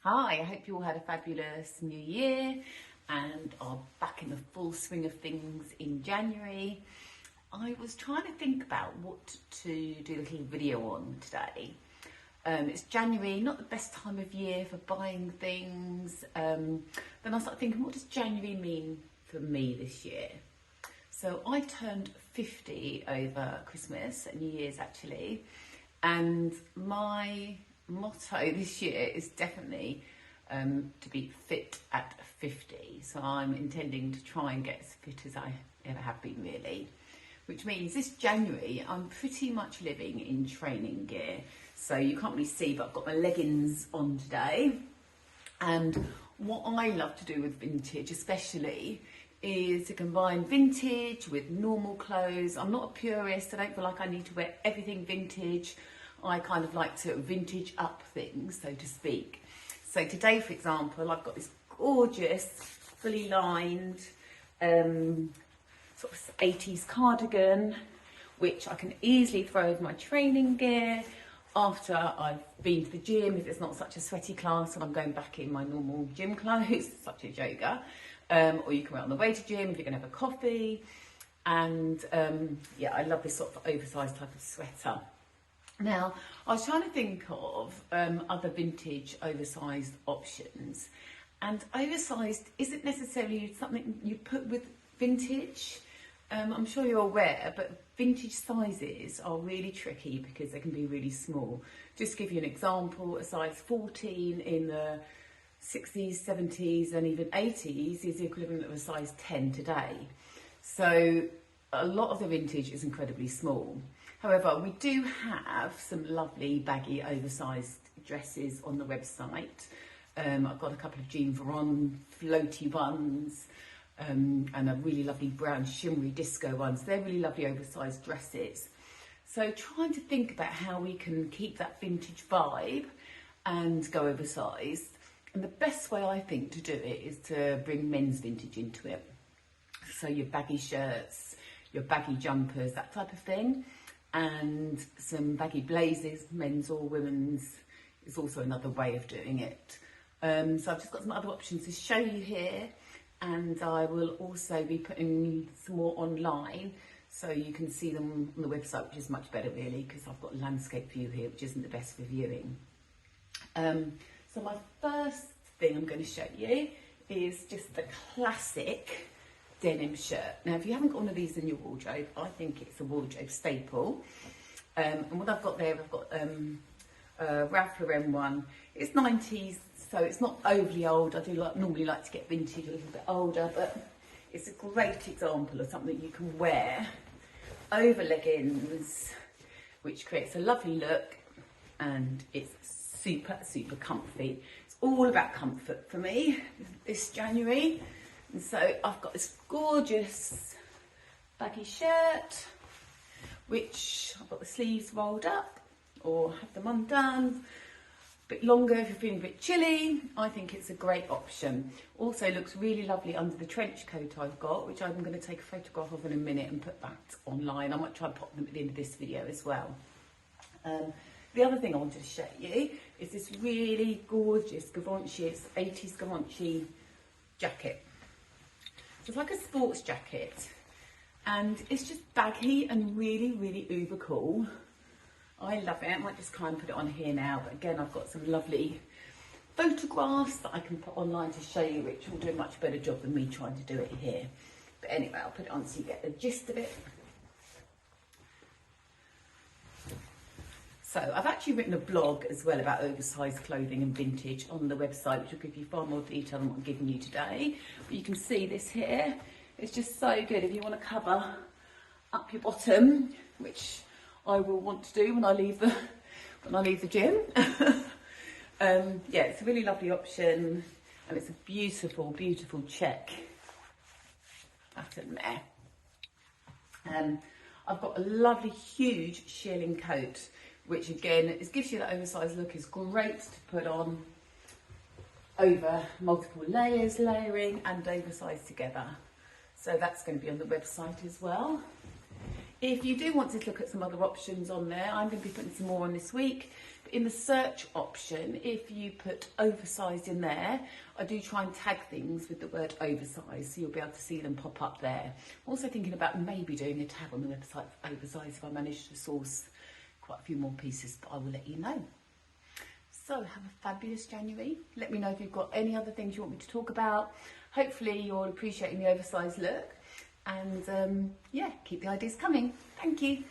Hi, I hope you all had a fabulous new year and are back in the full swing of things in January. I was trying to think about what to do a little video on today. It's January, not the best time of year for buying things. Then I started thinking, what does January mean for me this year? So I turned 50 over Christmas, New Year's actually, and my motto this year is definitely to be fit at 50. So I'm intending to try and get as fit as I ever have been, really. Which means this January I'm pretty much living in training gear. So you can't really see, but I've got my leggings on today. And what I love to do with vintage especially is to combine vintage with normal clothes. I'm not a purist, I don't feel like I need to wear everything vintage. I kind of like to vintage up things, so to speak. So today, for example, I've got this gorgeous, fully lined, sort of 80s cardigan, which I can easily throw over my training gear after I've been to the gym, if it's not such a sweaty class and I'm going back in my normal gym clothes, such as yoga. Or you can wear it on the way to gym if you're going to have a coffee. And yeah, I love this sort of oversized type of sweater. Now, I was trying to think of other vintage oversized options, and oversized isn't necessarily something you put with vintage. I'm sure you're aware, but vintage sizes are really tricky because they can be really small. Just to give you an example, a size 14 in the 60s, 70s and even 80s is the equivalent of a size 10 today. So a lot of the vintage is incredibly small. However, we do have some lovely baggy oversized dresses on the website. I've got a couple of Jean Veron floaty ones and a really lovely brown shimmery disco ones. They're really lovely oversized dresses. So trying to think about how we can keep that vintage vibe and go oversized. And the best way I think to do it is to bring men's vintage into it. So your baggy shirts, your baggy jumpers, that type of thing. And some baggy blazers, men's or women's, is also another way of doing it. So I've just got some other options to show you here, and I will also be putting some more online so you can see them on the website, which is much better really, because I've got a landscape view here, which isn't the best for viewing. So my first thing I'm going to show you is just the classic denim shirt. Now, if you haven't got one of these in your wardrobe, I think it's a wardrobe staple. And what I've got there, I've got a Ralph Lauren one. It's 90s, so it's not overly old. I do normally like to get vintage a little bit older, but it's a great example of something you can wear over leggings, which creates a lovely look, and it's super, super comfy. It's all about comfort for me this January. And so I've got this gorgeous baggy shirt, which I've got the sleeves rolled up or have them undone. A bit longer if you're feeling a bit chilly. I think it's a great option. Also looks really lovely under the trench coat I've got, which I'm going to take a photograph of in a minute and put that online. I might try and pop them at the end of this video as well. The other thing I wanted to show you is this really gorgeous Givenchy, it's 80s Givenchy jacket. It's like a sports jacket, and it's just baggy and really, really uber cool. I love it. I might just kind of put it on here now, but again, I've got some lovely photographs that I can put online to show you, which will do a much better job than me trying to do it here. But anyway, I'll put it on so you get the gist of it. So I've actually written a blog as well about oversized clothing and vintage on the website, which will give you far more detail than what I'm giving you today. But you can see this here. It's just so good if you want to cover up your bottom, which I will want to do when I leave the gym. Yeah, it's a really lovely option, and it's a beautiful, beautiful check pattern there. I've got a lovely, huge shearling coat, which again, it gives you that oversized look. It's great to put on over multiple layers, layering and oversized together. So that's going to be on the website as well. If you do want to look at some other options on there, I'm going to be putting some more on this week. But in the search option, if you put oversized in there, I do try and tag things with the word oversized, so you'll be able to see them pop up there. I'm also thinking about maybe doing a tag on the website for oversized if I manage to source quite a few more pieces, but I will let you know. So have a fabulous January. Let me know if you've got any other things you want me to talk about. Hopefully you're appreciating the oversized look, and yeah, keep the ideas coming. Thank you.